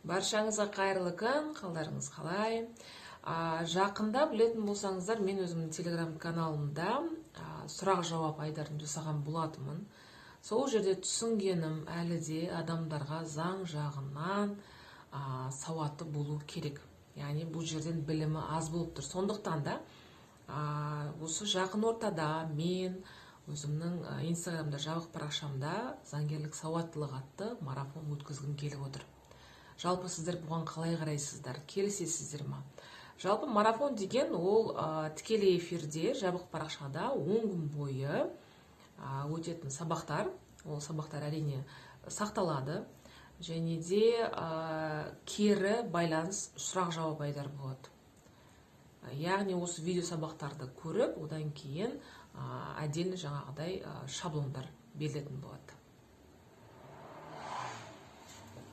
Баршаңызға қайырлы күн, қалдарыңыз қалай? Жақында білетін болсаңыздар, мен өзімнің телеграм каналымда сұрақ-жауап айдарын жасаған болатынмын. Сол жерде түсінгенім әлі де адамдарға заң жағынан сауатты болу керек. Яғни бұл жерден білімі аз болып тұр. Сондықтан да осы жақын ортада мен өзімнің инстаграмда жабық парақшамда заңгерлік сауаттылық атты марафон өткізгім келіп отыр. Жалпы сіздер бұған қалай қарайсыздар? Келісесіздер ма? Жалпы марафон деген ол тікелей эфирде жабық парақшада 10 күн бойы өтетін сабақтар. Ол сабақтар әрине сақталады. Және де кері байланыс сұрақ-жауап айдар болады. Яғни осы видео сабақтарды көріп, одан кейін отдельно жаңағыдай шаблондар берілетін болады.